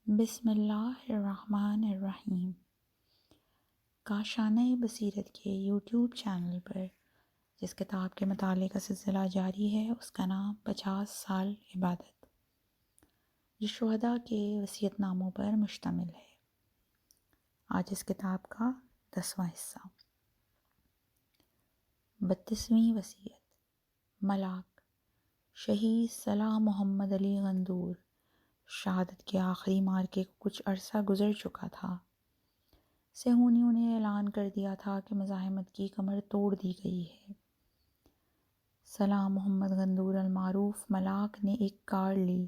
بسم اللہ الرحمن الرحیم۔ کاشانہ بصیرت کے یوٹیوب چینل پر جس کتاب کے مطالعے کا سلسلہ جاری ہے اس کا نام 50 سال عبادت، جو شہداء کے وصیت ناموں پر مشتمل ہے۔ آج اس کتاب کا 10واں حصہ۔ 32ویں وصیت۔ ملاک شہید صلاح محمد علی غندور شہادت کے آخری مارکے کو کچھ عرصہ گزر چکا تھا۔ صہیونیوں نے اعلان کر دیا تھا کہ مزاحمت کی کمر توڑ دی گئی ہے۔ صلاح محمد غندور المعروف ملاک نے ایک کار لی،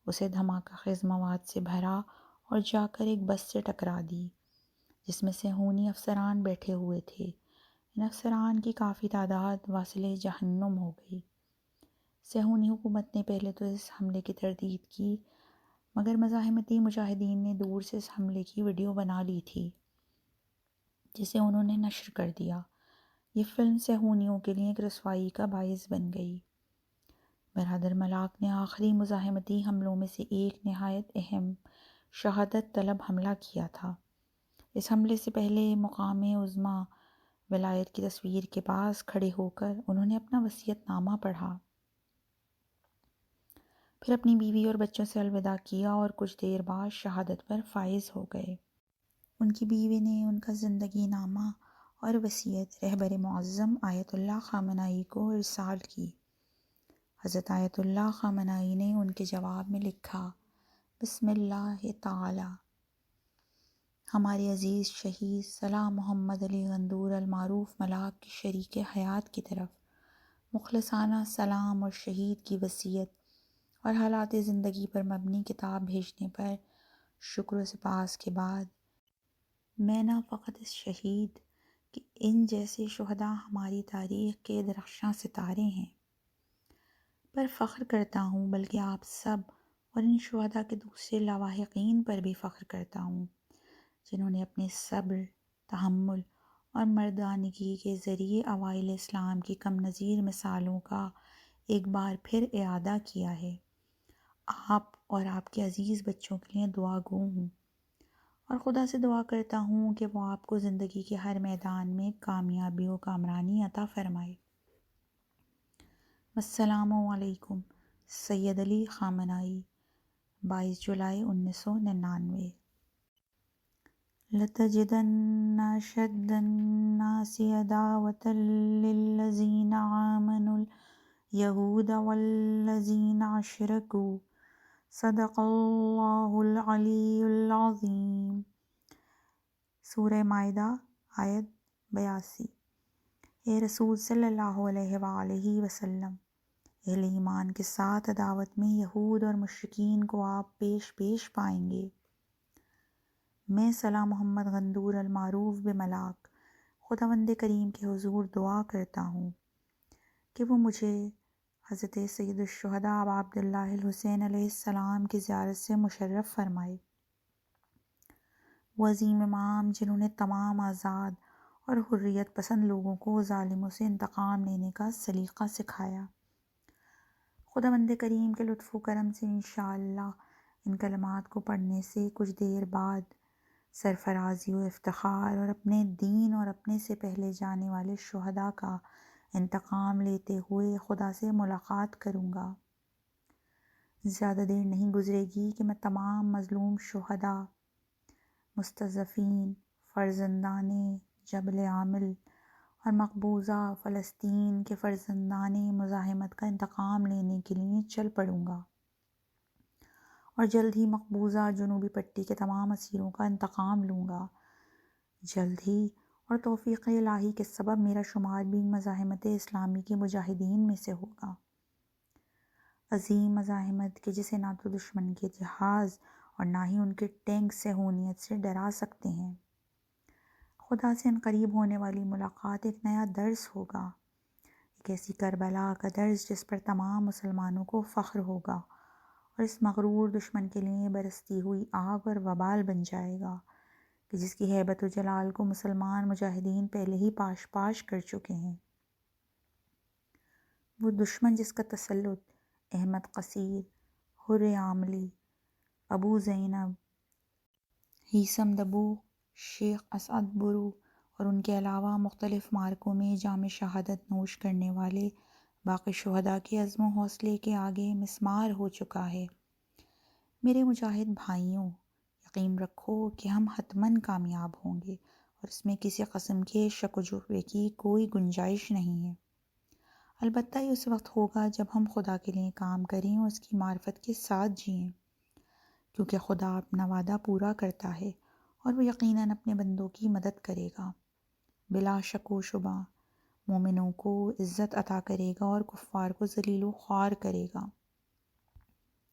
اسے دھماکہ خیز مواد سے بھرا اور جا کر ایک بس سے ٹکرا دی جس میں صہیونی افسران بیٹھے ہوئے تھے۔ ان افسران کی کافی تعداد واصل جہنم ہو گئی۔ صہیونی حکومت نے پہلے تو اس حملے کی تردید کی، مگر مزاحمتی مجاہدین نے دور سے اس حملے کی ویڈیو بنا لی تھی جسے انہوں نے نشر کر دیا۔ یہ فلم صہیونیوں کے لیے ایک رسوائی کا باعث بن گئی۔ برادر ملاک نے آخری مزاحمتی حملوں میں سے ایک نہایت اہم شہادت طلب حملہ کیا تھا۔ اس حملے سے پہلے مقام عظمیٰ ولایت کی تصویر کے پاس کھڑے ہو کر انہوں نے اپنا وصیت نامہ پڑھا، پھر اپنی بیوی اور بچوں سے الوداع کیا اور کچھ دیر بعد شہادت پر فائز ہو گئے۔ ان کی بیوی نے ان کا زندگی نامہ اور وصیت رہبر معظم آیت اللہ خامنہئی کو ارسال کی۔ حضرت آیت اللہ خامنہئی نے ان کے جواب میں لکھا: بسم اللہ تعالی، ہمارے عزیز شہید صلاح محمد علی غندور المعروف ملاک کی شریک حیات کی طرف مخلصانہ سلام اور شہید کی وصیت اور حالات زندگی پر مبنی کتاب بھیجنے پر شکر و سپاس کے بعد، میں نہ فقط اس شہید کہ ان جیسے شہداء ہماری تاریخ کے درخشاں ستارے ہیں پر فخر کرتا ہوں، بلکہ آپ سب اور ان شہداء کے دوسرے لاواحقین پر بھی فخر کرتا ہوں جنہوں نے اپنے صبر، تحمل اور مردانگی کے ذریعے اوائل اسلام کی کم نظیر مثالوں کا ایک بار پھر اعادہ کیا ہے۔ آپ اور آپ کے عزیز بچوں کے لیے دعا گو ہوں اور خدا سے دعا کرتا ہوں کہ وہ آپ کو زندگی کے ہر میدان میں کامیابی و کامرانی عطا فرمائے۔ السلام علیکم۔ سید علی خامنہئی، 22 جولائی 1999۔ لَتَجِدَنَّ أَشَدَّ النَّاسِ عَدَاوَةً لِلَّذِينَ آمَنُوا الْيَهُودَ وَالَّذِينَ أَشْرَكُوا صدق اللہ العلی العظیم۔ سورہ مائدہ آیت 82۔ اے رسول صلی اللہ علیہ وآلہ وسلم، اہل ایمان کے ساتھ عداوت میں یہود اور مشرکین کو آپ پیش پیش پائیں گے۔ میں صلاح محمد غندور المعروف بملاک خداوند کریم کے حضور دعا کرتا ہوں کہ وہ مجھے حضرت سید الشہداء ابا عبداللہ الحسین علیہ السلام کی زیارت سے مشرف فرمائے۔ وہ عظیم امام جنہوں نے تمام آزاد اور حریت پسند لوگوں کو ظالموں سے انتقام لینے کا سلیقہ سکھایا۔ خداوند کریم کے لطف و کرم سے انشاءاللہ ان کلمات کو پڑھنے سے کچھ دیر بعد سرفرازی و افتخار اور اپنے دین اور اپنے سے پہلے جانے والے شہداء کا انتقام لیتے ہوئے خدا سے ملاقات کروں گا۔ زیادہ دیر نہیں گزرے گی کہ میں تمام مظلوم شہداء، مستضعفین، فرزندان جبل عامل اور مقبوضہ فلسطین کے فرزندان مزاحمت کا انتقام لینے کے لیے چل پڑوں گا، اور جلد ہی مقبوضہ جنوبی پٹی کے تمام اسیروں کا انتقام لوں گا۔ جلد ہی اور توفیق الہی کے سبب میرا شمار بھی مزاحمت اسلامی کے مجاہدین میں سے ہوگا۔ عظیم مزاحمت کہ جسے نہ تو دشمن کے جہاز اور نہ ہی ان کے ٹینک صہیونیت سے ڈرا سکتے ہیں۔ خدا سے عنقریب ہونے والی ملاقات ایک نیا درس ہوگا، ایک ایسی کربلا کا درس جس پر تمام مسلمانوں کو فخر ہوگا اور اس مغرور دشمن کے لیے برستی ہوئی آگ اور وبال بن جائے گا کہ جس کی ہیبت و جلال کو مسلمان مجاہدین پہلے ہی پاش پاش کر چکے ہیں۔ وہ دشمن جس کا تسلط احمد قصیر، حر عاملی، ابو زینب، ہیثم دبو، شیخ اسعد برو اور ان کے علاوہ مختلف معرکوں میں جام شہادت نوش کرنے والے باقی شہداء کے عزم و حوصلے کے آگے مسمار ہو چکا ہے۔ میرے مجاہد بھائیوں، یقین رکھو کہ ہم حتماً کامیاب ہوں گے اور اس میں کسی قسم کے شک و شبہے کی کوئی گنجائش نہیں ہے۔ البتہ یہ اس وقت ہوگا جب ہم خدا کے لیے کام کریں اور اس کی معرفت کے ساتھ جئیں، کیونکہ خدا اپنا وعدہ پورا کرتا ہے اور وہ یقیناً اپنے بندوں کی مدد کرے گا۔ بلا شک و شبہ مومنوں کو عزت عطا کرے گا اور کفار کو ذلیل و خوار کرے گا،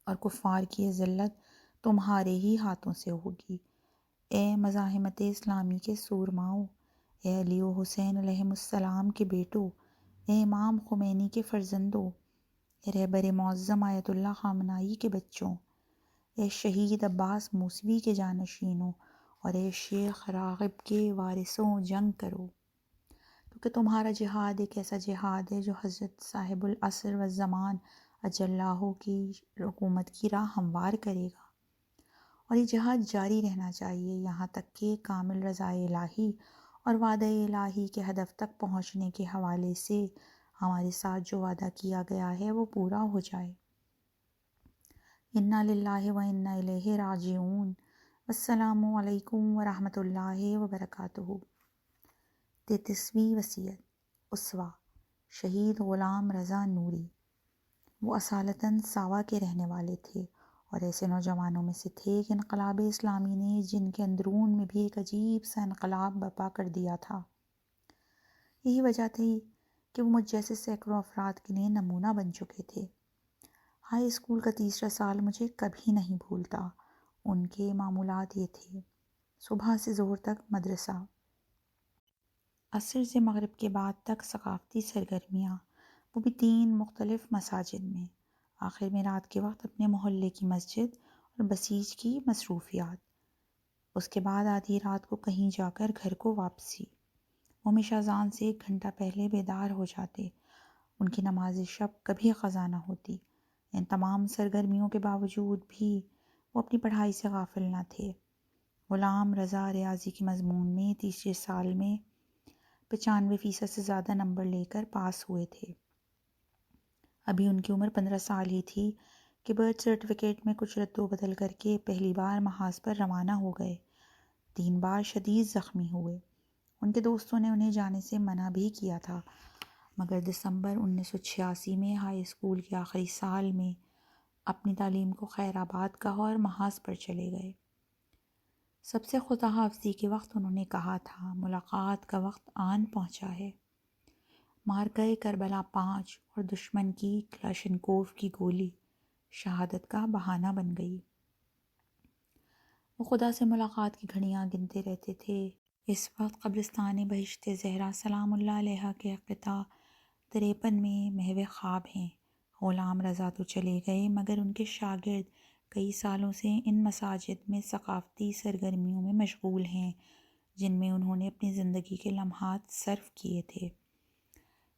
اور کفار کی یہ ذلت تمہارے ہی ہاتھوں سے ہوگی۔ اے مزاحمت اسلامی کے سورماؤں، اے علی و حسین علیہم السلام کے بیٹو، اے امام خمینی کے فرزندوں، اے رہبر معظم آیت اللہ خامنائی کے بچوں، اے شہید عباس موسوی کے جانشینوں اور اے شیخ راغب کے وارثوں، جنگ کرو، کیونکہ تمہارا جہاد ایک ایسا جہاد ہے جو حضرت صاحب العصر والزمان اجلہ کی حکومت کی راہ ہموار کرے گا، اور یہ جہاد جاری رہنا چاہیے یہاں تک کہ کامل رضا الہی اور وعدہ الہی کے ہدف تک پہنچنے کے حوالے سے ہمارے ساتھ جو وعدہ کیا گیا ہے وہ پورا ہو جائے۔ انا للہ و انا الیہ راجعون۔ السلام علیکم ورحمۃ اللہ وبرکاتہ۔ 33ویں وصیت، اسوہ، شہید غلام رضا نوری۔ وہ اصالتاً ساوا کے رہنے والے تھے اور ایسے نوجوانوں میں سے تھے کہ انقلاب اسلامی نے جن کے اندرون میں بھی ایک عجیب سا انقلاب برپا کر دیا تھا۔ یہی وجہ تھی کہ وہ مجھ جیسے سینکڑوں افراد کے لیے نمونہ بن چکے تھے۔ ہائی اسکول کا تیسرا سال مجھے کبھی نہیں بھولتا۔ ان کے معمولات یہ تھے: صبح سے ظہر تک مدرسہ، عصر سے مغرب کے بعد تک ثقافتی سرگرمیاں، وہ بھی 3 مختلف مساجد میں، آخر میں رات کے وقت اپنے محلے کی مسجد اور بسیج کی مصروفیات، اس کے بعد آدھی رات کو کہیں جا کر گھر کو واپسی۔ وہ ہمیشہ اذان سے 1 گھنٹہ پہلے بیدار ہو جاتے۔ ان کی نماز شب کبھی قضا نہ ہوتی۔ ان تمام سرگرمیوں کے باوجود بھی وہ اپنی پڑھائی سے غافل نہ تھے۔ غلام رضا ریاضی کے مضمون میں تیسرے سال میں 95% سے زیادہ نمبر لے کر پاس ہوئے تھے۔ ابھی ان کی عمر 15 سال ہی تھی کہ برتھ سرٹیفکیٹ میں کچھ رد و بدل کر کے پہلی بار محاذ پر روانہ ہو گئے۔ 3 بار شدید زخمی ہوئے۔ ان کے دوستوں نے انہیں جانے سے منع بھی کیا تھا، مگر دسمبر 1986 میں ہائی اسکول کے آخری سال میں اپنی تعلیم کو خیر آباد کہا اور محاذ پر چلے گئے۔ سب سے خدا حافظی کے وقت انہوں نے کہا تھا، ملاقات کا وقت آن پہنچا ہے۔ مارکہ کربلا 5 اور دشمن کی کلاشنکوف کی گولی شہادت کا بہانہ بن گئی۔ وہ خدا سے ملاقات کی گھڑیاں گنتے رہتے تھے۔ اس وقت قبرستان بہشت زہرا سلام اللہ علیہا کے قطع 53 میں محو خواب ہیں۔ غلام رضا تو چلے گئے، مگر ان کے شاگرد کئی سالوں سے ان مساجد میں ثقافتی سرگرمیوں میں مشغول ہیں جن میں انہوں نے اپنی زندگی کے لمحات صرف کیے تھے۔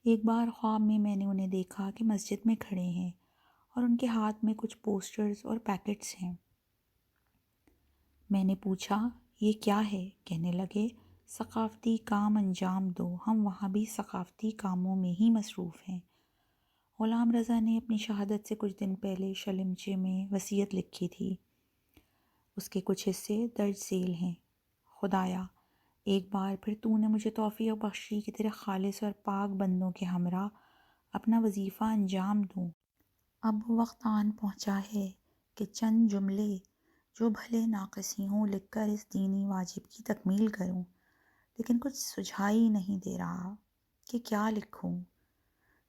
ایک بار خواب میں نے انہیں دیکھا کہ مسجد میں کھڑے ہیں اور ان کے ہاتھ میں کچھ پوسٹرز اور پیکٹس ہیں۔ میں نے پوچھا، یہ کیا ہے؟ کہنے لگے، ثقافتی کام انجام دو، ہم وہاں بھی ثقافتی کاموں میں ہی مصروف ہیں۔ غلام رضا نے اپنی شہادت سے کچھ دن پہلے شلمچے میں وصیت لکھی تھی۔ اس کے کچھ حصے درج ذیل ہیں۔ خدایا، ایک بار پھر تو نے مجھے توفیق بخشی کہ تیرے خالص اور پاک بندوں کے ہمراہ اپنا وظیفہ انجام دوں۔ اب وقت آن پہنچا ہے کہ چند جملے جو بھلے ناقص ہی ہوں لکھ کر اس دینی واجب کی تکمیل کروں، لیکن کچھ سجھائی نہیں دے رہا کہ کیا لکھوں،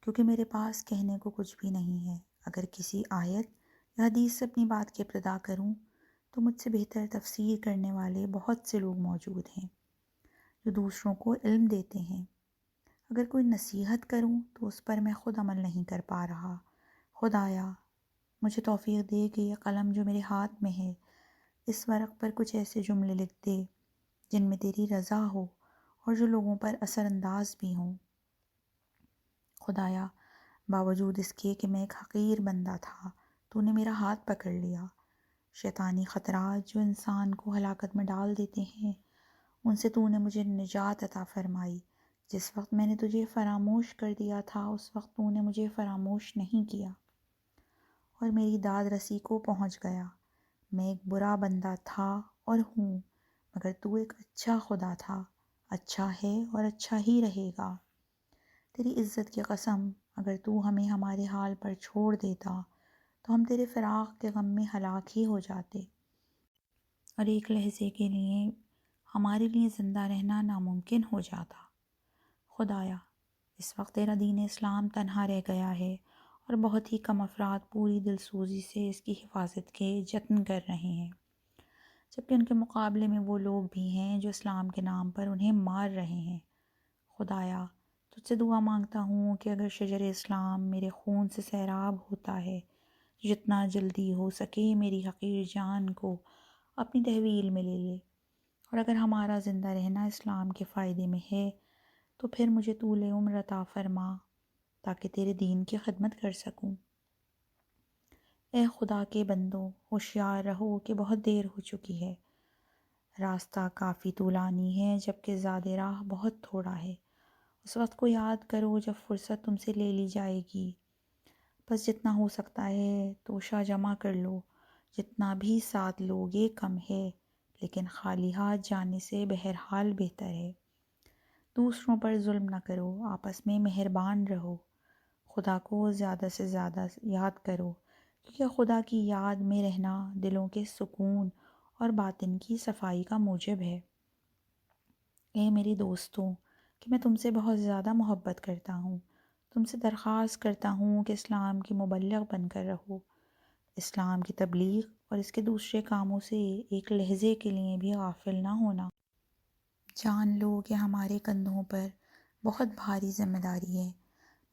کیونکہ میرے پاس کہنے کو کچھ بھی نہیں ہے۔ اگر کسی آیت یا حدیث سے اپنی بات کی ابتدا کروں تو مجھ سے بہتر تفسیر کرنے والے بہت سے لوگ موجود ہیں جو دوسروں کو علم دیتے ہیں۔ اگر کوئی نصیحت کروں تو اس پر میں خود عمل نہیں کر پا رہا۔ خدایا، مجھے توفیق دے کہ یہ قلم جو میرے ہاتھ میں ہے اس ورق پر کچھ ایسے جملے لکھ دے جن میں تیری رضا ہو اور جو لوگوں پر اثر انداز بھی ہوں۔ خدایا، باوجود اس کے کہ میں ایک حقیر بندہ تھا، تو نے میرا ہاتھ پکڑ لیا، شیطانی خطرات جو انسان کو ہلاکت میں ڈال دیتے ہیں، ان سے تو نے مجھے نجات عطا فرمائی۔ جس وقت میں نے تجھے فراموش کر دیا تھا اس وقت تو نے مجھے فراموش نہیں کیا اور میری داد رسی کو پہنچ گیا۔ میں ایک برا بندہ تھا اور ہوں، مگر تو ایک اچھا خدا تھا، اچھا ہے اور اچھا ہی رہے گا۔ تیری عزت کی قسم، اگر تو ہمیں ہمارے حال پر چھوڑ دیتا تو ہم تیرے فراق کے غم میں ہلاک ہی ہو جاتے اور ایک لحظے کے لیے ہمارے لیے زندہ رہنا ناممکن ہو جاتا۔ خدایا، اس وقت تیرا دین اسلام تنہا رہ گیا ہے اور بہت ہی کم افراد پوری دلسوزی سے اس کی حفاظت کے جتن کر رہے ہیں، جبکہ ان کے مقابلے میں وہ لوگ بھی ہیں جو اسلام کے نام پر انہیں مار رہے ہیں۔ خدایا، تجھ سے دعا مانگتا ہوں کہ اگر شجر اسلام میرے خون سے سیراب ہوتا ہے، جتنا جلدی ہو سکے میری حقیر جان کو اپنی تحویل میں لے لے، اور اگر ہمارا زندہ رہنا اسلام کے فائدے میں ہے تو پھر مجھے طول عمر عطا فرما تاکہ تیرے دین کی خدمت کر سکوں۔ اے خدا کے بندوں، ہوشیار رہو کہ بہت دیر ہو چکی ہے۔ راستہ کافی طولانی ہے جبکہ زاد راہ بہت تھوڑا ہے۔ اس وقت کو یاد کرو جب فرصت تم سے لے لی جائے گی۔ بس جتنا ہو سکتا ہے توشہ جمع کر لو، جتنا بھی ساتھ لوگے کم ہے، لیکن خالی ہاتھ جانے سے بہرحال بہتر ہے۔ دوسروں پر ظلم نہ کرو، آپس میں مہربان رہو، خدا کو زیادہ سے زیادہ یاد کرو، کیونکہ خدا کی یاد میں رہنا دلوں کے سکون اور باطن کی صفائی کا موجب ہے۔ اے میری دوستوں، کہ میں تم سے بہت زیادہ محبت کرتا ہوں، تم سے درخواست کرتا ہوں کہ اسلام کی مبلغ بن کر رہو، اسلام کی تبلیغ اور اس کے دوسرے کاموں سے ایک لحظے کے لیے بھی غافل نہ ہونا۔ جان لو کہ ہمارے کندھوں پر بہت بھاری ذمہ داری ہے۔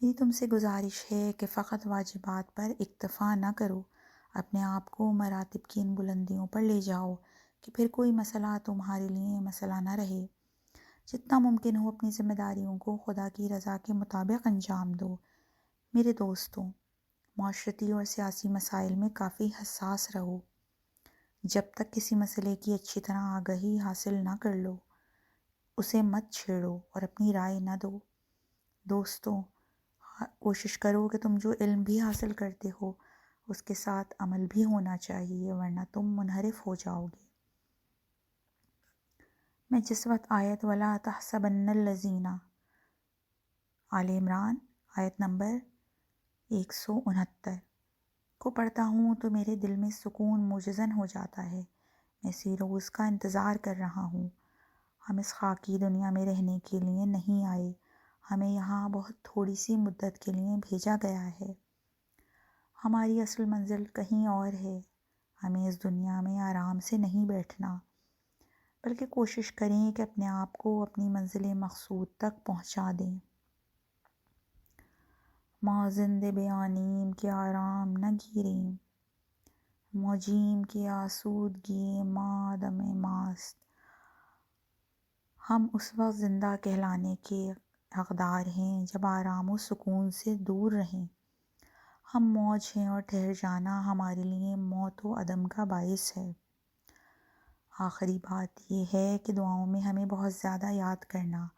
میری تم سے گزارش ہے کہ فقط واجبات پر اکتفا نہ کرو، اپنے آپ کو مراتب کی ان بلندیوں پر لے جاؤ کہ پھر کوئی مسئلہ تمہارے لیے مسئلہ نہ رہے۔ جتنا ممکن ہو اپنی ذمہ داریوں کو خدا کی رضا کے مطابق انجام دو۔ میرے دوستوں، معاشرتی اور سیاسی مسائل میں کافی حساس رہو۔ جب تک کسی مسئلے کی اچھی طرح آگہی حاصل نہ کر لو، اسے مت چھیڑو اور اپنی رائے نہ دو۔ دوستوں، کوشش کرو کہ تم جو علم بھی حاصل کرتے ہو اس کے ساتھ عمل بھی ہونا چاہیے، ورنہ تم منحرف ہو جاؤ گے۔ میں جس وقت آیت وَلَا تَحْسَبَنَّ الَّذِينَ آل عمران آیت نمبر 169 کو پڑھتا ہوں تو میرے دل میں سکون موجزن ہو جاتا ہے۔ میں اسی روز کا انتظار کر رہا ہوں۔ ہم اس خاکی دنیا میں رہنے کے لیے نہیں آئے، ہمیں یہاں بہت تھوڑی سی مدت کے لیے بھیجا گیا ہے۔ ہماری اصل منزل کہیں اور ہے۔ ہمیں اس دنیا میں آرام سے نہیں بیٹھنا، بلکہ کوشش کریں کہ اپنے آپ کو اپنی منزل مقصود تک پہنچا دیں۔ ما زند بیانیم کے آرام نہ گیریم، موجیم کی آسودگی ما دم ماست۔ ہم اس وقت زندہ کہلانے کے حقدار ہیں جب آرام و سکون سے دور رہیں۔ ہم موج ہیں اور ٹھہر جانا ہمارے لیے موت و عدم کا باعث ہے۔ آخری بات یہ ہے کہ دعاؤں میں ہمیں بہت زیادہ یاد کرنا،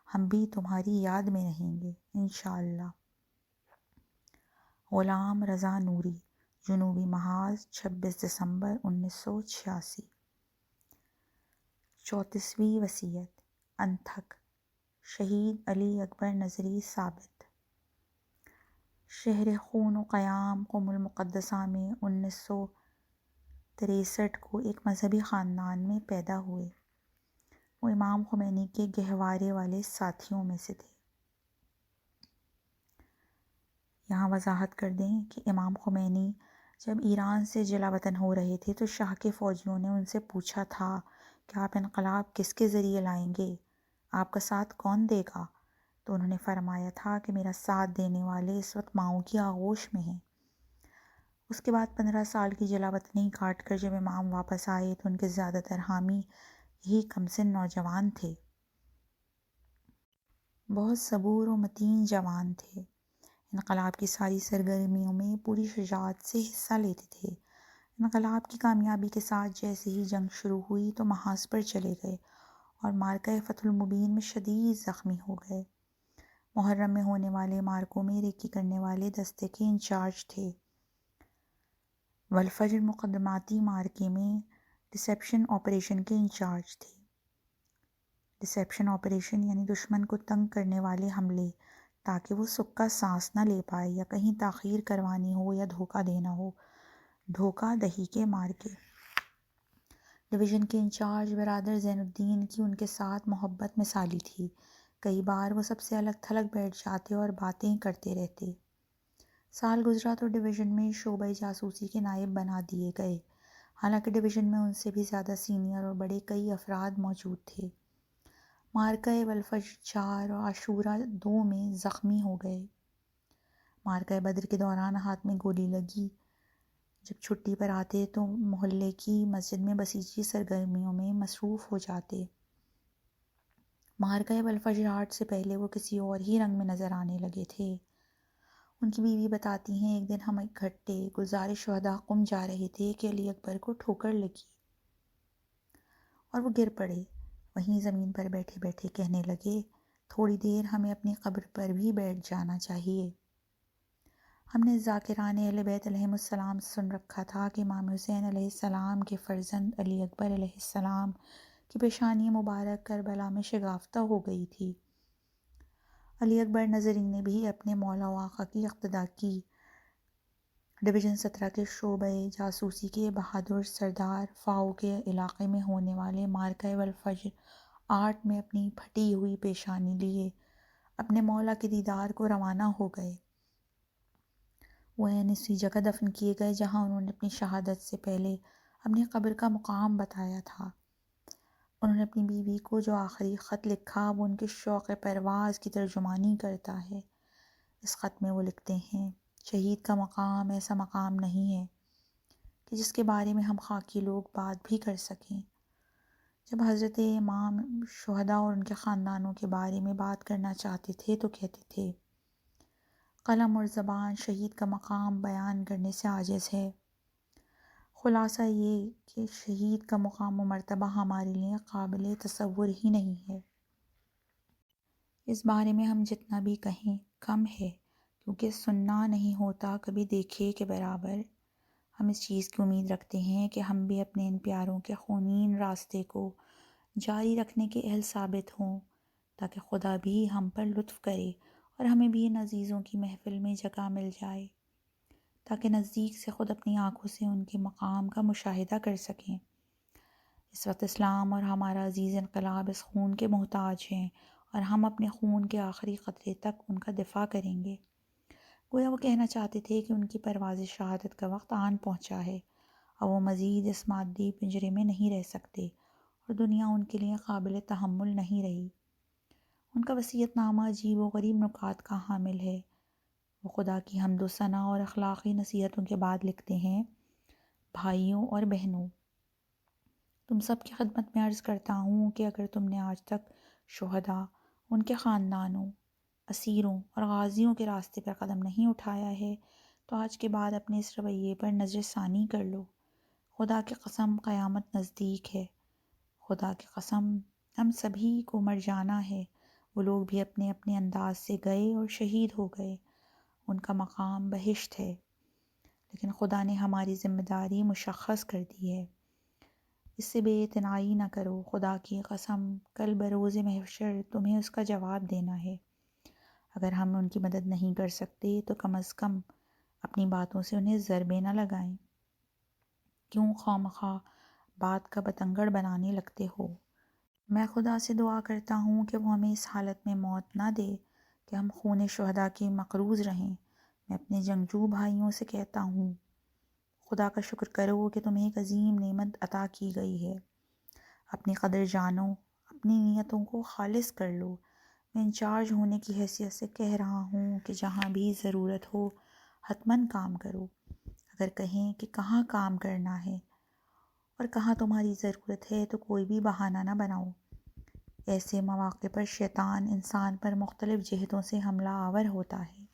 ہم بھی تمہاری یاد میں رہیں گے انشاءاللہ۔ غلام رضا نوری، جنوبی محاذ، 26 دسمبر 1986۔ 34ویں وصیت، انتھک، شہید علی اکبر نظری ثابت۔ شہر خون و قیام قم المقدسہ میں 1963 کو ایک مذہبی خاندان میں پیدا ہوئے۔ وہ امام خمینی کے گہوارے والے ساتھیوں میں سے تھے۔ یہاں وضاحت کر دیں کہ امام خمینی جب ایران سے جلا وطن ہو رہے تھے تو شاہ کے فوجیوں نے ان سے پوچھا تھا کہ آپ انقلاب کس کے ذریعے لائیں گے، آپ کا ساتھ کون دے گا؟ تو انہوں نے فرمایا تھا کہ میرا ساتھ دینے والے اس وقت ماؤں کی آغوش میں ہیں۔ اس کے بعد 15 سال کی جلا وطنی کاٹ کر جب امام واپس آئے تو ان کے زیادہ تر حامی یہی کم سن نوجوان تھے۔ بہت صبور و متین جوان تھے، انقلاب کی ساری سرگرمیوں میں پوری شجاعت سے حصہ لیتے تھے۔ انقلاب کی کامیابی کے ساتھ جیسے ہی جنگ شروع ہوئی تو محاذ پر چلے گئے اور مارکہ فتح المبین میں شدید زخمی ہو گئے۔ محرم میں ہونے والے مارکوں میں ریکی کرنے والے دستے کے انچارج تھے۔ والفجر مقدماتی مارکے میں ڈسیپشن آپریشن کے انچارج تھے۔ ڈسیپشن آپریشن یعنی دشمن کو تنگ کرنے والے حملے تاکہ وہ سکا سانس نہ لے پائے یا کہیں تاخیر کروانی ہو یا دھوکہ دینا ہو، دھوکہ دہی کے مارکے۔ ڈویژن کے انچارج برادر زین الدین کی ان کے ساتھ محبت مثالی تھی۔ کئی بار وہ سب سے الگ تھلگ بیٹھ جاتے اور باتیں کرتے رہتے۔ سال گزرا تو ڈویژن میں شعبہ جاسوسی کے نائب بنا دیے گئے، حالانکہ ڈویژن میں ان سے بھی زیادہ سینئر اور بڑے کئی افراد موجود تھے۔ مارکہ والفجر 4 اور عاشورہ 2 میں زخمی ہو گئے۔ مارکہ بدر کے دوران ہاتھ میں گولی لگی۔ جب چھٹی پر آتے تو محلے کی مسجد میں بسیجی سرگرمیوں میں مصروف ہو جاتے۔ مارکہ والفجر 8 سے پہلے وہ کسی اور ہی رنگ میں نظر آنے لگے تھے۔ ان کی بیوی بتاتی ہیں ایک دن ہم اکٹھے گلزار شہداء قم جا رہے تھے کہ علی اکبر کو ٹھوکر لگی اور وہ گر پڑے۔ وہیں زمین پر بیٹھے بیٹھے کہنے لگے، تھوڑی دیر ہمیں اپنی قبر پر بھی بیٹھ جانا چاہیے۔ ہم نے ذاکران اہل بیت علیہم السلام سے سن رکھا تھا کہ امام حسین علیہ السلام کے فرزند علی اکبر علیہ السلام کی پیشانی مبارک کربلا میں شگافتہ ہو گئی تھی۔ علی اکبر نظری نے بھی اپنے مولا و آقا کی اقتدا کی۔ ڈویژن 17 کے شعبہ جاسوسی کے بہادر سردار فاؤ کے علاقے میں ہونے والے مارکہ والفجر 8 میں اپنی پھٹی ہوئی پیشانی لیے اپنے مولا کے دیدار کو روانہ ہو گئے۔ وہ اسی جگہ دفن کیے گئے جہاں انہوں نے اپنی شہادت سے پہلے اپنی قبر کا مقام بتایا تھا۔ انہوں نے اپنی بیوی کو جو آخری خط لکھا وہ ان کے شوق پرواز کی ترجمانی کرتا ہے۔ اس خط میں وہ لکھتے ہیں، شہید کا مقام ایسا مقام نہیں ہے کہ جس کے بارے میں ہم خاکی لوگ بات بھی کر سکیں۔ جب حضرت امام شہداء اور ان کے خاندانوں کے بارے میں بات کرنا چاہتے تھے تو کہتے تھے، قلم اور زبان شہید کا مقام بیان کرنے سے عاجز ہے۔ خلاصہ یہ کہ شہید کا مقام و مرتبہ ہمارے لیے قابل تصور ہی نہیں ہے۔ اس بارے میں ہم جتنا بھی کہیں کم ہے، کیونکہ سننا نہیں ہوتا کبھی دیکھے کے برابر۔ ہم اس چیز کی امید رکھتے ہیں کہ ہم بھی اپنے ان پیاروں کے خونین راستے کو جاری رکھنے کے اہل ثابت ہوں، تاکہ خدا بھی ہم پر لطف کرے اور ہمیں بھی ان عزیزوں کی محفل میں جگہ مل جائے، تاکہ نزدیک سے خود اپنی آنکھوں سے ان کے مقام کا مشاہدہ کر سکیں۔ اس وقت اسلام اور ہمارا عزیز انقلاب اس خون کے محتاج ہیں اور ہم اپنے خون کے آخری قطرے تک ان کا دفاع کریں گے۔ گویا وہ کہنا چاہتے تھے کہ ان کی پرواز شہادت کا وقت آن پہنچا ہے، اور وہ مزید اس مادی پنجرے میں نہیں رہ سکتے اور دنیا ان کے لیے قابل تحمل نہیں رہی۔ ان کا وصیت نامہ عجیب و غریب نکات کا حامل ہے۔ وہ خدا کی حمد و ثنا اور اخلاقی نصیحتوں کے بعد لکھتے ہیں، بھائیوں اور بہنوں، تم سب کی خدمت میں عرض کرتا ہوں کہ اگر تم نے آج تک شہداء، ان کے خاندانوں، اسیروں اور غازیوں کے راستے پر قدم نہیں اٹھایا ہے تو آج کے بعد اپنے اس رویے پر نظر ثانی کر لو۔ خدا کی قسم قیامت نزدیک ہے۔ خدا کی قسم ہم سبھی کو مر جانا ہے۔ وہ لوگ بھی اپنے اپنے انداز سے گئے اور شہید ہو گئے، ان کا مقام بہشت ہے، لیکن خدا نے ہماری ذمہ داری مشخص کر دی ہے۔ اس سے بے اعتنائی نہ کرو، خدا کی قسم کل بروز محشر تمہیں اس کا جواب دینا ہے۔ اگر ہم ان کی مدد نہیں کر سکتے تو کم از کم اپنی باتوں سے انہیں ضربے نہ لگائیں۔ کیوں خواہ بات کا بتنگڑ بنانے لگتے ہو؟ میں خدا سے دعا کرتا ہوں کہ وہ ہمیں اس حالت میں موت نہ دے کہ ہم خون شہداء کے مقروض رہیں۔ میں اپنے جنگجو بھائیوں سے کہتا ہوں، خدا کا شکر کرو کہ تمہیں ایک عظیم نعمت عطا کی گئی ہے۔ اپنی قدر جانو، اپنی نیتوں کو خالص کر لو۔ میں انچارج ہونے کی حیثیت سے کہہ رہا ہوں کہ جہاں بھی ضرورت ہو حتماً کام کرو۔ اگر کہیں کہ کہاں کام کرنا ہے اور کہاں تمہاری ضرورت ہے تو کوئی بھی بہانہ نہ بناؤ۔ ایسے مواقع پر شیطان انسان پر مختلف جہتوں سے حملہ آور ہوتا ہے۔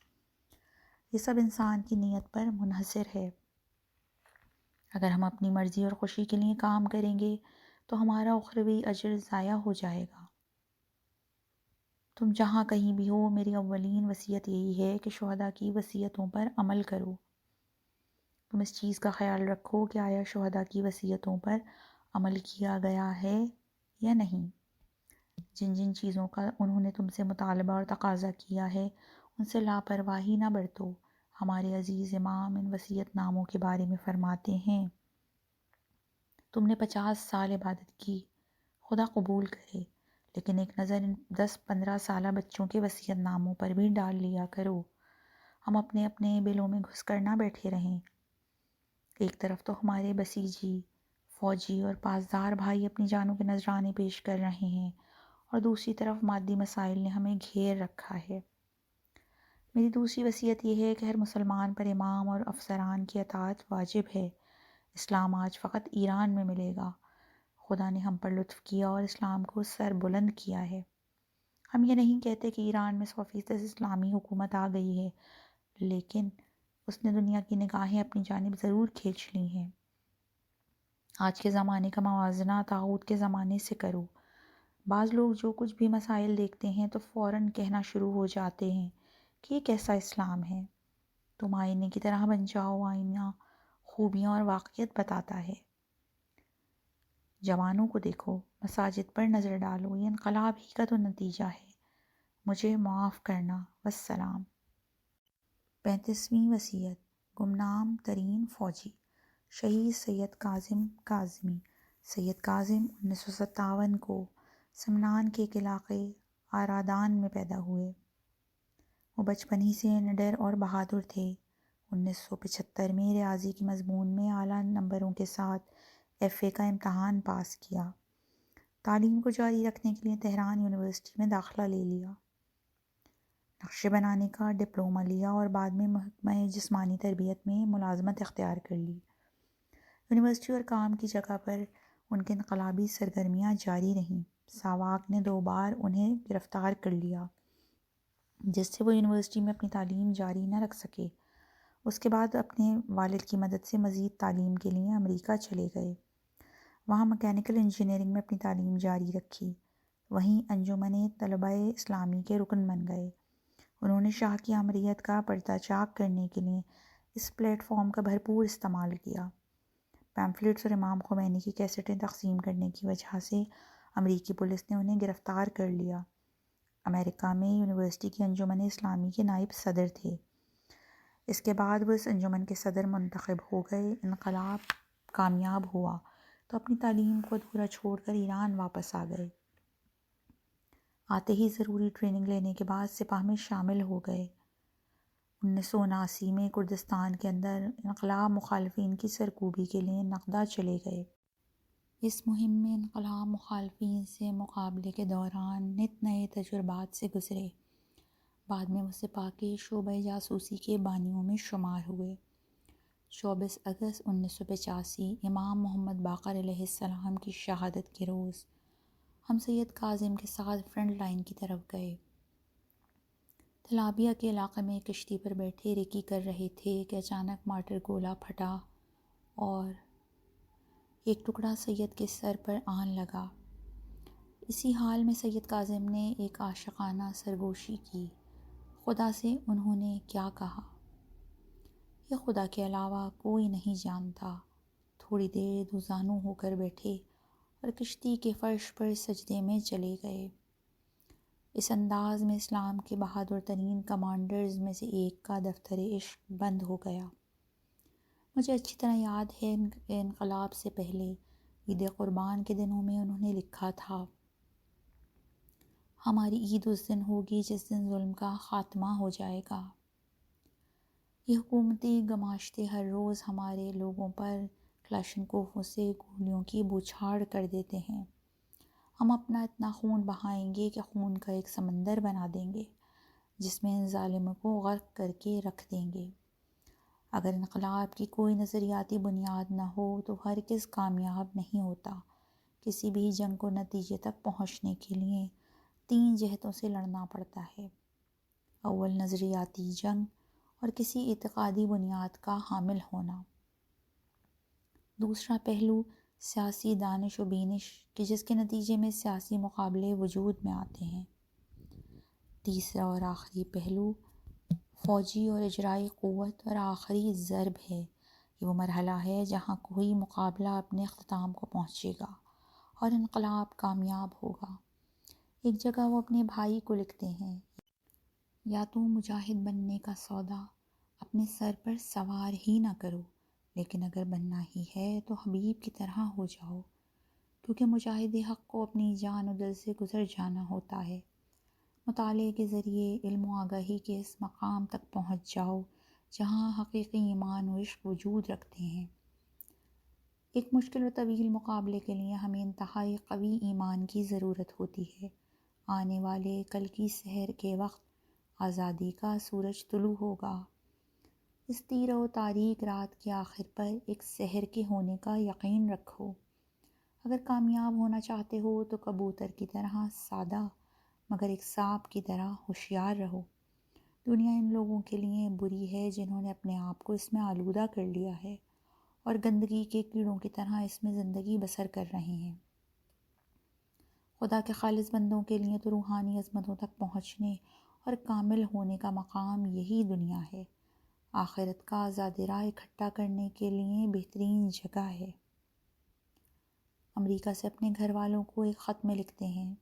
یہ سب انسان کی نیت پر منحصر ہے۔ اگر ہم اپنی مرضی اور خوشی کے لیے کام کریں گے تو ہمارا اخروی اجر ضائع ہو جائے گا۔ تم جہاں کہیں بھی ہو، میری اولین وصیت یہی ہے کہ شہداء کی وصیتوں پر عمل کرو۔ تم اس چیز کا خیال رکھو کہ آیا شہداء کی وصیتوں پر عمل کیا گیا ہے یا نہیں۔ جن جن چیزوں کا انہوں نے تم سے مطالبہ اور تقاضا کیا ہے ان سے لاپرواہی نہ برتو۔ ہمارے عزیز امام ان وصیت ناموں کے بارے میں فرماتے ہیں، تم نے 50 سال عبادت کی، خدا قبول کرے، لیکن ایک نظر ان 10-15 سالہ بچوں کے وصیت ناموں پر بھی ڈال لیا کرو۔ ہم اپنے اپنے بلوں میں گھس کر نہ بیٹھے رہیں۔ ایک طرف تو ہمارے بسیجی، فوجی اور پاسدار بھائی اپنی جانوں کے نذرانے پیش کر رہے ہیں، اور دوسری طرف مادی مسائل نے ہمیں گھیر رکھا ہے۔ میری دوسری وصیت یہ ہے کہ ہر مسلمان پر امام اور افسران کی اطاعت واجب ہے۔ اسلام آج فقط ایران میں ملے گا۔ خدا نے ہم پر لطف کیا اور اسلام کو سر بلند کیا ہے۔ ہم یہ نہیں کہتے کہ ایران میں 100% اسلامی حکومت آ گئی ہے، لیکن اس نے دنیا کی نگاہیں اپنی جانب ضرور کھینچ لی ہیں۔ آج کے زمانے کا موازنہ طاغوت کے زمانے سے کرو۔ بعض لوگ جو کچھ بھی مسائل دیکھتے ہیں تو فوراً کہنا شروع ہو جاتے ہیں کہ یہ کیسا اسلام ہے۔ تم آئینے کی طرح بن جاؤ، آئینہ خوبیاں اور واقعیت بتاتا ہے۔ جوانوں کو دیکھو، مساجد پر نظر ڈالو، یہ انقلاب ہی کا تو نتیجہ ہے۔ مجھے معاف کرنا، والسلام۔ 35ویں وصیت۔ گمنام ترین فوجی شہید سید کاظم کاظمی۔ سید کاظم 1957 کو سمنان کے ایک علاقے آرادان میں پیدا ہوئے۔ وہ بچپن ہی سے نڈر اور بہادر تھے۔ 1975 میں ریاضی کے مضمون میں اعلیٰ نمبروں کے ساتھ FA کا امتحان پاس کیا۔ تعلیم کو جاری رکھنے کے لیے تہران یونیورسٹی میں داخلہ لے لیا۔ نقشے بنانے کا ڈپلومہ لیا اور بعد میں محکمہ جسمانی تربیت میں ملازمت اختیار کر لی۔ یونیورسٹی اور کام کی جگہ پر ان کے انقلابی سرگرمیاں جاری رہیں۔ ساواک نے 2 بار انہیں گرفتار کر لیا، جس سے وہ یونیورسٹی میں اپنی تعلیم جاری نہ رکھ سکے۔ اس کے بعد اپنے والد کی مدد سے مزید تعلیم کے لیے امریکہ چلے گئے۔ وہاں مکینیکل انجینئرنگ میں اپنی تعلیم جاری رکھی۔ وہیں انجمن طلبہ اسلامی کے رکن بن گئے۔ انہوں نے شاہ کی آمریت کا پردہ چاک کرنے کے لیے اس پلیٹ فارم کا بھرپور استعمال کیا۔ پیمفلٹس اور امام خمینی کی کیسٹیں تقسیم کرنے کی وجہ سے امریکی پولیس نے انہیں گرفتار کر لیا۔ امریکہ میں یونیورسٹی کی انجمن اسلامی کے نائب صدر تھے۔ اس کے بعد وہ اس انجمن کے صدر منتخب ہو گئے۔ انقلاب کامیاب ہوا تو اپنی تعلیم کو ادھورا چھوڑ کر ایران واپس آ گئے۔ آتے ہی ضروری ٹریننگ لینے کے بعد سپاہ میں شامل ہو گئے۔ 1979 میں کردستان کے اندر انقلاب مخالفین کی سرکوبی کے لیے نقدہ چلے گئے۔ اس مہم میں انقلاب مخالفین سے مقابلے کے دوران نت نئے تجربات سے گزرے۔ بعد میں وہ سپاہ کے شعبۂ جاسوسی کے بانیوں میں شمار ہوئے۔ 24 اگست 1985 امام محمد باقر علیہ السلام کی شہادت کے روز ہم سید کاظم کے ساتھ فرنٹ لائن کی طرف گئے۔ تلابیہ کے علاقے میں کشتی پر بیٹھے ریکی کر رہے تھے کہ اچانک مارٹر گولہ پھٹا اور ایک ٹکڑا سید کے سر پر آن لگا۔ اسی حال میں سید کاظم نے ایک عاشقانہ سرگوشی کی۔ خدا سے انہوں نے کیا کہا؟ یہ خدا کے علاوہ کوئی نہیں جانتا۔ تھوڑی دیر دوزانو ہو کر بیٹھے اور کشتی کے فرش پر سجدے میں چلے گئے۔ اس انداز میں اسلام کے بہادر ترین کمانڈرز میں سے ایک کا دفتر عشق بند ہو گیا۔ مجھے اچھی طرح یاد ہے انقلاب سے پہلے عید قربان کے دنوں میں انہوں نے لکھا تھا، ہماری عید اس دن ہوگی جس دن ظلم کا خاتمہ ہو جائے گا۔ یہ حکومتی گماشتے ہر روز ہمارے لوگوں پر کلاشنکوفوں سے گولیوں کی بوچھاڑ کر دیتے ہیں۔ ہم اپنا اتنا خون بہائیں گے کہ خون کا ایک سمندر بنا دیں گے، جس میں ان ظالموں کو غرق کر کے رکھ دیں گے۔ اگر انقلاب کی کوئی نظریاتی بنیاد نہ ہو تو ہرگز کامیاب نہیں ہوتا۔ کسی بھی جنگ کو نتیجے تک پہنچنے کے لیے 3 جہتوں سے لڑنا پڑتا ہے۔ اول نظریاتی جنگ اور کسی اعتقادی بنیاد کا حامل ہونا۔ دوسرا پہلو سیاسی دانش و بینش کہ جس کے نتیجے میں سیاسی مقابلے وجود میں آتے ہیں۔ تیسرا اور آخری پہلو فوجی اور اجرائی قوت اور آخری ضرب ہے۔ یہ وہ مرحلہ ہے جہاں کوئی مقابلہ اپنے اختتام کو پہنچے گا اور انقلاب کامیاب ہوگا۔ ایک جگہ وہ اپنے بھائی کو لکھتے ہیں، یا تو مجاہد بننے کا سودا اپنے سر پر سوار ہی نہ کرو، لیکن اگر بننا ہی ہے تو حبیب کی طرح ہو جاؤ، کیونکہ مجاہد حق کو اپنی جان و دل سے گزر جانا ہوتا ہے۔ مطالعے کے ذریعے علم و آگاہی کے اس مقام تک پہنچ جاؤ جہاں حقیقی ایمان و عشق وجود رکھتے ہیں۔ ایک مشکل و طویل مقابلے کے لیے ہمیں انتہائی قوی ایمان کی ضرورت ہوتی ہے۔ آنے والے کل کی سحر کے وقت آزادی کا سورج طلوع ہوگا۔ اس تیرہ و تاریک رات کے آخر پر ایک سحر کے ہونے کا یقین رکھو۔ اگر کامیاب ہونا چاہتے ہو تو کبوتر کی طرح سادہ مگر ایک سانپ کی طرح ہوشیار رہو۔ دنیا ان لوگوں کے لیے بری ہے جنہوں نے اپنے آپ کو اس میں آلودہ کر لیا ہے اور گندگی کے کیڑوں کی طرح اس میں زندگی بسر کر رہے ہیں۔ خدا کے خالص بندوں کے لیے تو روحانی عظمتوں تک پہنچنے اور کامل ہونے کا مقام یہی دنیا ہے۔ آخرت کا آزاد راہ اکٹھا کرنے کے لیے بہترین جگہ ہے۔ امریکہ سے اپنے گھر والوں کو ایک خط میں لکھتے ہیں،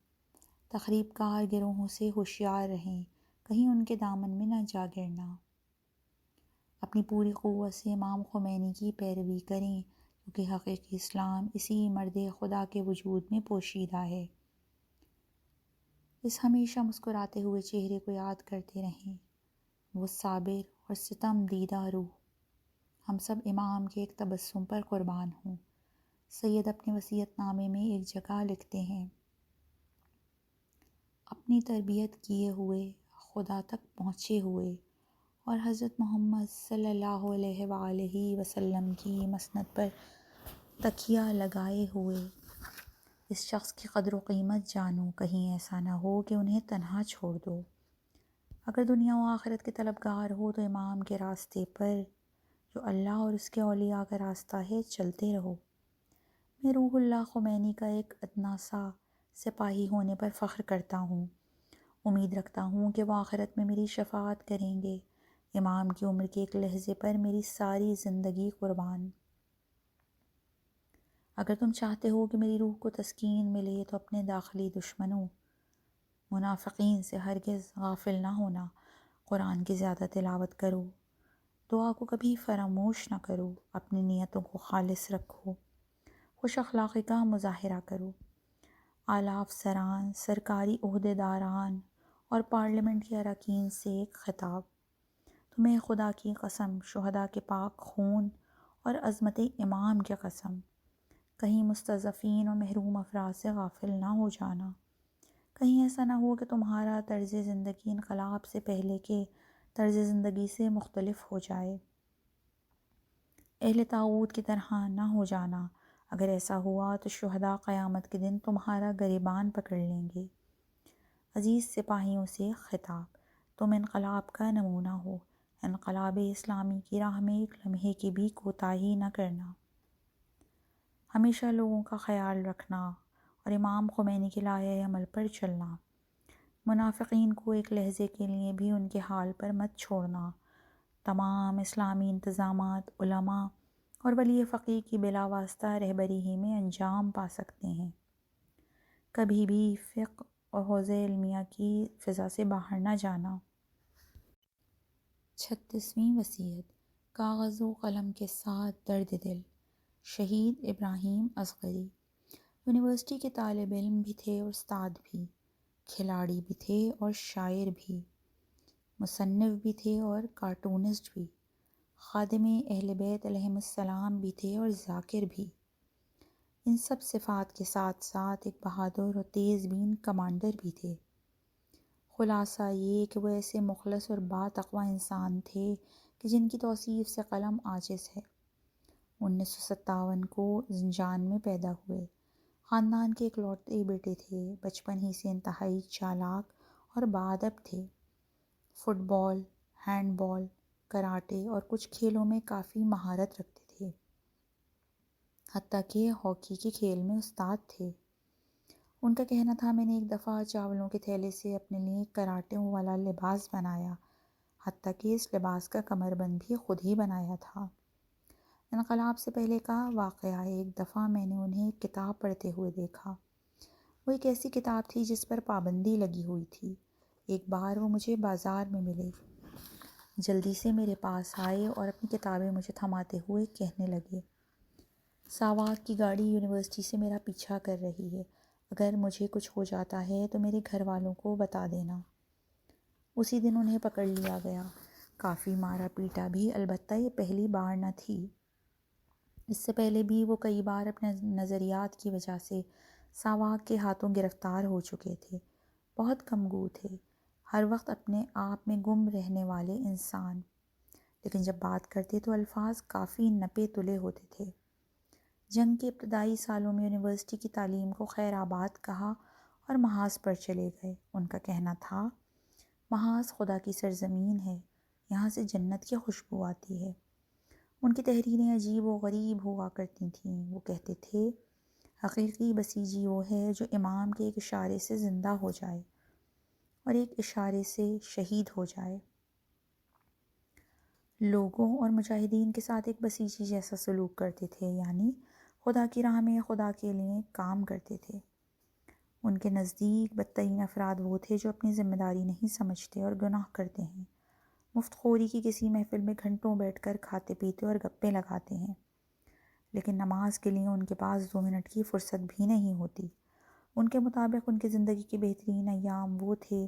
تخریب کار گروہوں سے ہوشیار رہیں، کہیں ان کے دامن میں نہ جا گرنا۔ اپنی پوری قوت سے امام خمینی کی پیروی کریں، کیونکہ حقیقی اسلام اسی مرد خدا کے وجود میں پوشیدہ ہے۔ اس ہمیشہ مسکراتے ہوئے چہرے کو یاد کرتے رہیں، وہ صابر اور ستم دیدہ روح۔ ہم سب امام کے ایک تبسم پر قربان ہوں۔ سید اپنے وصیت نامے میں ایک جگہ لکھتے ہیں، اپنی تربیت کیے ہوئے، خدا تک پہنچے ہوئے اور حضرت محمد صلی اللہ علیہ وآلہ وسلم کی مسند پر تکیہ لگائے ہوئے اس شخص کی قدر و قیمت جانو، کہیں ایسا نہ ہو کہ انہیں تنہا چھوڑ دو۔ اگر دنیا و آخرت کے طلبگار ہو تو امام کے راستے پر، جو اللہ اور اس کے اولیاء کا راستہ ہے، چلتے رہو۔ میں روح اللہ خمینی کا ایک ادنا سا سپاہی ہونے پر فخر کرتا ہوں۔ امید رکھتا ہوں کہ وہ آخرت میں میری شفاعت کریں گے۔ امام کی عمر کے ایک لحظے پر میری ساری زندگی قربان۔ اگر تم چاہتے ہو کہ میری روح کو تسکین ملے تو اپنے داخلی دشمنوں منافقین سے ہرگز غافل نہ ہونا۔ قرآن کی زیادہ تلاوت کرو، دعا کو کبھی فراموش نہ کرو، اپنی نیتوں کو خالص رکھو، خوش اخلاقی کا مظاہرہ کرو۔ اعلیٰ افسران، سرکاری عہدیداران اور پارلیمنٹ کے اراکین سے ایک خطاب۔ تمہیں خدا کی قسم، شہداء کے پاک خون اور عظمت امام کی قسم، کہیں مستضعفین اور محروم افراد سے غافل نہ ہو جانا۔ کہیں ایسا نہ ہو کہ تمہارا طرز زندگی انقلاب سے پہلے کے طرز زندگی سے مختلف ہو جائے، اہل طاغوت کی طرح نہ ہو جانا۔ اگر ایسا ہوا تو شہداء قیامت کے دن تمہارا گریبان پکڑ لیں گے۔ عزیز سپاہیوں سے خطاب، تم انقلاب کا نمونہ ہو۔ انقلاب اسلامی کی راہ میں ایک لمحے کی بھی کوتاہی نہ کرنا، ہمیشہ لوگوں کا خیال رکھنا اور امام خمینی کے لائحہ عمل پر چلنا۔ منافقین کو ایک لحظے کے لیے بھی ان کے حال پر مت چھوڑنا۔ تمام اسلامی انتظامات علماء اور ولی فقیہ کی بلا واسطہ رہبری ہی میں انجام پا سکتے ہیں۔ کبھی بھی فقہ اور حوزہ علمیہ کی فضا سے باہر نہ جانا۔ 36ویں وصیت، کاغذ و قلم کے ساتھ درد دل، شہید ابراہیم اصغری۔ یونیورسٹی کے طالب علم بھی تھے اور استاد بھی، کھلاڑی بھی تھے اور شاعر بھی، مصنف بھی تھے اور کارٹونسٹ بھی، خادم اہل بیت علیہم السلام بھی تھے اور ذاکر بھی۔ ان سب صفات کے ساتھ ساتھ ایک بہادر اور تیز بین کمانڈر بھی تھے۔ خلاصہ یہ کہ وہ ایسے مخلص اور با تقویٰ انسان تھے کہ جن کی توصیف سے قلم عاجز ہے۔ 1957 کو زنجان میں پیدا ہوئے۔ خاندان کے اکلوتے بیٹے تھے، بچپن ہی سے انتہائی چالاک اور باادب تھے۔ فٹ بال، ہینڈ بال، کراٹے اور کچھ کھیلوں میں کافی مہارت رکھتے تھے۔ حتیٰ کہ ہاکی کے کھیل میں استاد تھے۔ ان کا کہنا تھا میں نے ایک دفعہ چاولوں کے تھیلے سے اپنے لیے کراٹے والا لباس بنایا، حتیٰ کہ اس لباس کا کمر بند بھی خود ہی بنایا تھا۔ انقلاب سے پہلے کا واقعہ ہے، ایک دفعہ میں نے انہیں ایک کتاب پڑھتے ہوئے دیکھا۔ وہ ایک ایسی کتاب تھی جس پر پابندی لگی ہوئی تھی۔ ایک بار وہ مجھے بازار میں ملے، جلدی سے میرے پاس آئے اور اپنی کتابیں مجھے تھماتے ہوئے کہنے لگے، ساوات کی گاڑی یونیورسٹی سے میرا پیچھا کر رہی ہے، اگر مجھے کچھ ہو جاتا ہے تو میرے گھر والوں کو بتا دینا۔ اسی دن انہیں پکڑ لیا گیا، کافی مارا پیٹا بھی، البتہ یہ پہلی بار نہ تھی۔ اس سے پہلے بھی وہ کئی بار اپنے نظریات کی وجہ سے ساواک کے ہاتھوں گرفتار ہو چکے تھے۔ بہت کم گو تھے، ہر وقت اپنے آپ میں گم رہنے والے انسان، لیکن جب بات کرتے تو الفاظ کافی نپے تلے ہوتے تھے۔ جنگ کے ابتدائی سالوں میں یونیورسٹی کی تعلیم کو خیر آباد کہا اور محاذ پر چلے گئے۔ ان کا کہنا تھا، محاذ خدا کی سرزمین ہے، یہاں سے جنت کی خوشبو آتی ہے۔ ان کی تحریریں عجیب و غریب ہوا کرتی تھیں۔ وہ کہتے تھے، حقیقی بسیجی وہ ہے جو امام کے ایک اشارے سے زندہ ہو جائے اور ایک اشارے سے شہید ہو جائے۔ لوگوں اور مجاہدین کے ساتھ ایک بسیجی جیسا سلوک کرتے تھے، یعنی خدا کی راہ میں خدا کے لیے کام کرتے تھے۔ ان کے نزدیک بدترین افراد وہ تھے جو اپنی ذمہ داری نہیں سمجھتے اور گناہ کرتے ہیں، مفت خوری کی کسی محفل میں گھنٹوں بیٹھ کر کھاتے پیتے اور گپے لگاتے ہیں، لیکن نماز کے لیے ان کے پاس 2 منٹ کی فرصت بھی نہیں ہوتی۔ ان کے مطابق ان کی زندگی کے بہترین ایام وہ تھے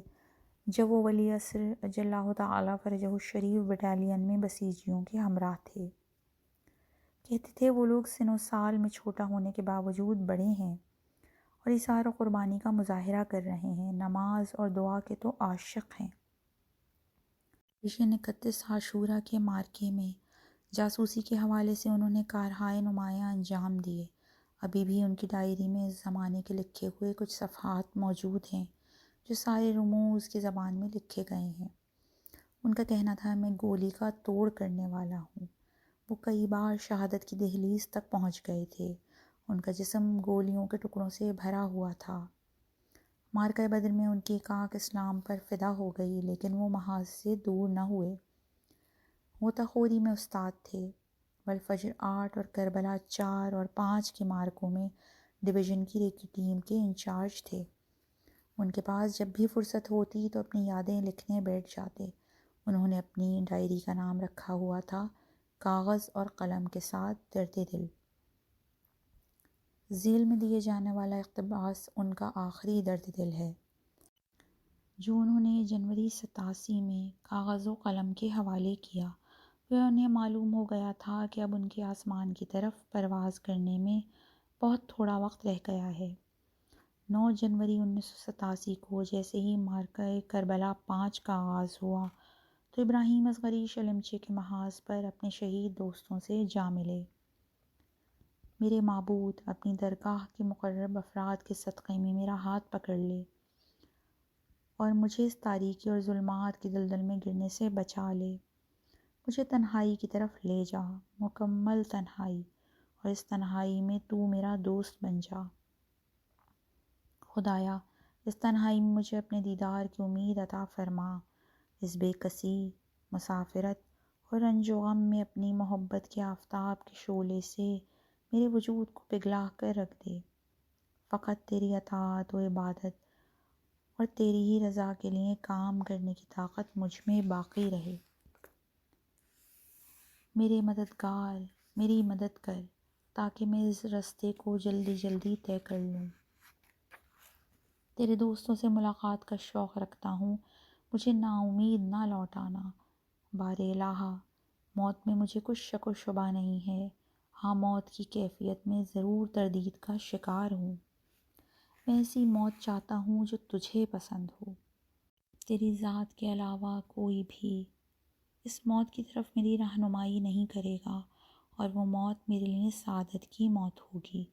جب وہ ولی عصر اجل اللہ تعالیٰ فرجہ الشریف بٹالین میں بسیجیوں کے ہمراہ تھے۔ کہتے تھے وہ لوگ سن و سال میں چھوٹا ہونے کے باوجود بڑے ہیں اور اثار و قربانی کا مظاہرہ کر رہے ہیں، نماز اور دعا کے تو عاشق ہیں۔ جشن 31 عاشورہ کے مارکے میں جاسوسی کے حوالے سے انہوں نے کارہائے نمایاں انجام دیے۔ ابھی بھی ان کی ڈائری میں اس زمانے کے لکھے ہوئے کچھ صفحات موجود ہیں جو سارے رموز کی زبان میں لکھے گئے ہیں۔ ان کا کہنا تھا، میں گولی کا توڑ کرنے والا ہوں۔ وہ کئی بار شہادت کی دہلیز تک پہنچ گئے تھے، ان کا جسم گولیوں کے ٹکڑوں سے بھرا ہوا تھا۔ مارکہ بدر میں ان کی ایک آنکھ اسلام پر فدا ہو گئی، لیکن وہ محاذ سے دور نہ ہوئے۔ وہ تخوری میں استاد تھے، والفجر 8 اور کربلا 4 اور 5 کے مارکوں میں ڈویژن کی ٹیم کے انچارج تھے۔ ان کے پاس جب بھی فرصت ہوتی تو اپنی یادیں لکھنے بیٹھ جاتے۔ انہوں نے اپنی ڈائری کا نام رکھا ہوا تھا، کاغذ اور قلم کے ساتھ درد دل۔ ذیل میں دیے جانے والا اقتباس ان کا آخری درد دل ہے، جو انہوں نے جنوری 87 میں کاغذ و قلم کے حوالے کیا۔ وہ انہیں معلوم ہو گیا تھا کہ اب ان کے آسمان کی طرف پرواز کرنے میں بہت تھوڑا وقت رہ گیا ہے۔ 9 جنوری 1987 کو جیسے ہی مارکہ کربلا 5 کا آغاز ہوا تو ابراہیم اصغری شلمچے کے محاذ پر اپنے شہید دوستوں سے جا ملے۔ میرے معبود، اپنی درگاہ کے مقرب افراد کے صدقے میں میرا ہاتھ پکڑ لے اور مجھے اس تاریکی اور ظلمات کی دلدل میں گرنے سے بچا لے۔ مجھے تنہائی کی طرف لے جا، مکمل تنہائی، اور اس تنہائی میں تو میرا دوست بن جا۔ خدایا، اس تنہائی میں مجھے اپنے دیدار کی امید عطا فرما، اس بے کسی، مسافرت اور رنج و غم میں اپنی محبت کے آفتاب کے شعلے سے میرے وجود کو پگھلا کر رکھ دے۔ فقط تیری اطاعت و عبادت اور تیری ہی رضا کے لیے کام کرنے کی طاقت مجھ میں باقی رہے۔ میرے مددگار، میری مدد کر تاکہ میں اس رستے کو جلدی جلدی طے کر لوں۔ تیرے دوستوں سے ملاقات کا شوق رکھتا ہوں، مجھے نا امید نہ لوٹانا۔ بار الہا، موت میں مجھے کچھ شک و شبہ نہیں ہے، ہاں موت کی کیفیت میں ضرور تردید کا شکار ہوں۔ میں ایسی موت چاہتا ہوں جو تجھے پسند ہو۔ تیری ذات کے علاوہ کوئی بھی اس موت کی طرف میری رہنمائی نہیں کرے گا، اور وہ موت میرے لیے سعادت کی موت ہوگی،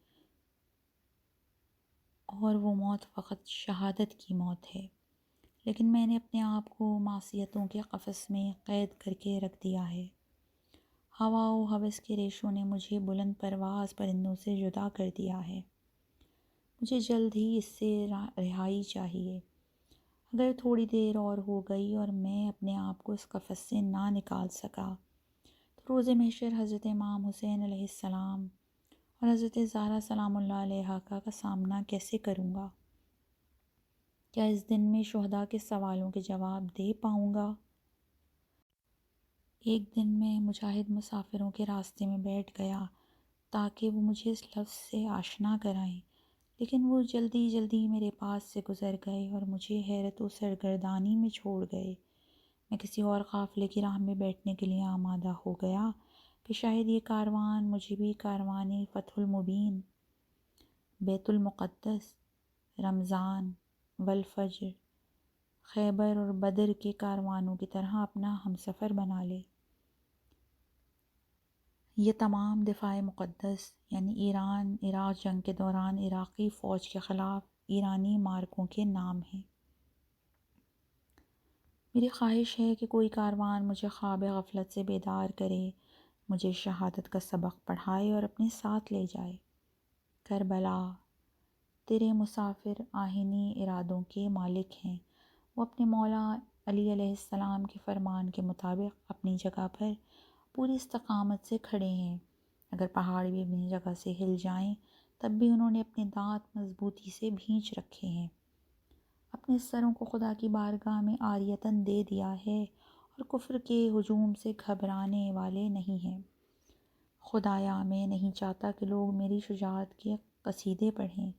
اور وہ موت فقط شہادت کی موت ہے۔ لیکن میں نے اپنے آپ کو معصیتوں کے قفس میں قید کر کے رکھ دیا ہے۔ ہوا و ہوس کے ریشوں نے مجھے بلند پرواز پرندوں سے جدا کر دیا ہے۔ مجھے جلد ہی اس سے رہائی چاہیے۔ اگر تھوڑی دیر اور ہو گئی اور میں اپنے آپ کو اس قفس سے نہ نکال سکا تو روز محشر حضرت امام حسین علیہ السلام اور حضرت زہرا سلام اللہ علیہا کا سامنا کیسے کروں گا؟ کیا اس دن میں شہداء کے سوالوں کے جواب دے پاؤں گا؟ ایک دن میں مجاہد مسافروں کے راستے میں بیٹھ گیا تاکہ وہ مجھے اس لفظ سے آشنا کرائیں، لیکن وہ جلدی جلدی میرے پاس سے گزر گئے اور مجھے حیرت و سرگردانی میں چھوڑ گئے۔ میں کسی اور قافلے کی راہ میں بیٹھنے کے لیے آمادہ ہو گیا کہ شاید یہ کاروان مجھے بھی کاروانی فتح المبین، بیت المقدس، رمضان، والفجر، خیبر اور بدر کے کاروانوں کی طرح اپنا ہمسفر بنا لے۔ یہ تمام دفاع مقدس یعنی ایران عراق جنگ کے دوران عراقی فوج کے خلاف ایرانی مارکوں کے نام ہیں۔ میری خواہش ہے کہ کوئی کاروان مجھے خواب غفلت سے بیدار کرے، مجھے شہادت کا سبق پڑھائے اور اپنے ساتھ لے جائے۔ کربلا، تیرے مسافر آہنی ارادوں کے مالک ہیں۔ وہ اپنے مولا علی علیہ السلام کے فرمان کے مطابق اپنی جگہ پر پوری استقامت سے کھڑے ہیں۔ اگر پہاڑ بھی اپنی جگہ سے ہل جائیں تب بھی انہوں نے اپنے دانت مضبوطی سے بھینچ رکھے ہیں، اپنے سروں کو خدا کی بارگاہ میں عاریتاً دے دیا ہے اور کفر کے ہجوم سے گھبرانے والے نہیں ہیں۔ خدایا، میں نہیں چاہتا کہ لوگ میری شجاعت کے قصیدے پڑھیں،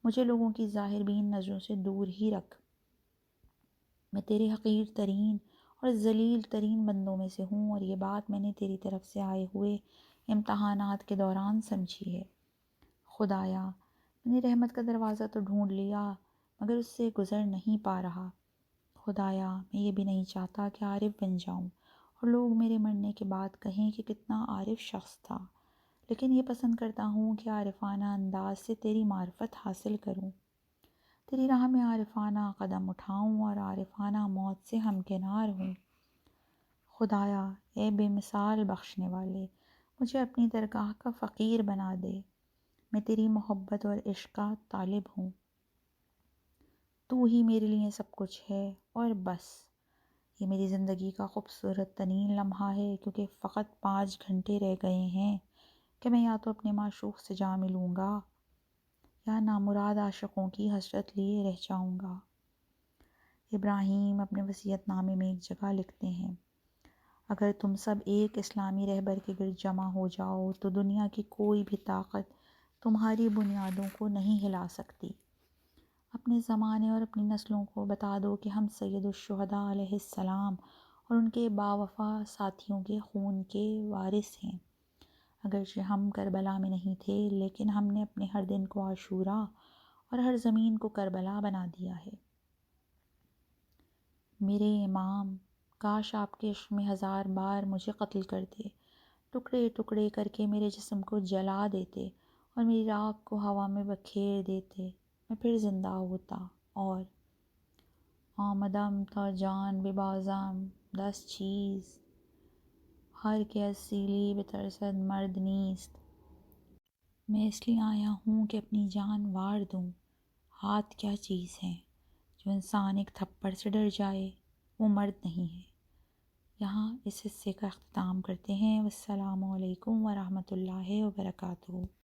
مجھے لوگوں کی ظاہر بین نظروں سے دور ہی رکھ۔ میں تیرے حقیر ترین اور ذلیل ترین بندوں میں سے ہوں، اور یہ بات میں نے تیری طرف سے آئے ہوئے امتحانات کے دوران سمجھی ہے۔ خدایا، میں نے رحمت کا دروازہ تو ڈھونڈ لیا مگر اس سے گزر نہیں پا رہا۔ خدایا، میں یہ بھی نہیں چاہتا کہ عارف بن جاؤں اور لوگ میرے مرنے کے بعد کہیں کہ کتنا عارف شخص تھا، لیکن یہ پسند کرتا ہوں کہ عارفانہ انداز سے تیری معرفت حاصل کروں، تیری راہ میں عارفانہ قدم اٹھاؤں اور عارفانہ موت سے ہمکنار ہوں۔ خدایا، اے بے مثال بخشنے والے، مجھے اپنی درگاہ کا فقیر بنا دے، میں تیری محبت اور عشق کا طالب ہوں۔ تو ہی میرے لیے سب کچھ ہے اور بس۔ یہ میری زندگی کا خوبصورت ترین لمحہ ہے، کیونکہ فقط 5 گھنٹے رہ گئے ہیں کہ میں یا تو اپنے معشوق سے جا ملوں گا یا نامراد عاشقوں کی حسرت لیے رہ جاؤں گا۔ ابراہیم اپنے وصیت نامے میں ایک جگہ لکھتے ہیں، اگر تم سب ایک اسلامی رہبر کے گرد جمع ہو جاؤ تو دنیا کی کوئی بھی طاقت تمہاری بنیادوں کو نہیں ہلا سکتی۔ اپنے زمانے اور اپنی نسلوں کو بتا دو کہ ہم سید الشہداء علیہ السلام اور ان کے باوفا ساتھیوں کے خون کے وارث ہیں۔ اگرچہ ہم کربلا میں نہیں تھے، لیکن ہم نے اپنے ہر دن کو عاشورہ اور ہر زمین کو کربلا بنا دیا ہے۔ میرے امام، کاش آپ کے عشق میں 1000 بار مجھے قتل کر دے، ٹکڑے ٹکڑے کر کے میرے جسم کو جلا دیتے اور میری راکھ کو ہوا میں بکھیر دیتے، میں پھر زندہ ہوتا اور آمدم تا جان ببازم دست چیز ہر کے از سیلی بترسد مرد نیست۔ میں اس لیے آیا ہوں کہ اپنی جان وار دوں۔ ہاتھ کیا چیز ہے؟ جو انسان ایک تھپڑ سے ڈر جائے وہ مرد نہیں ہے۔ یہاں اس حصے کا اختتام کرتے ہیں۔ والسلام علیکم ورحمۃ اللہ وبرکاتہ۔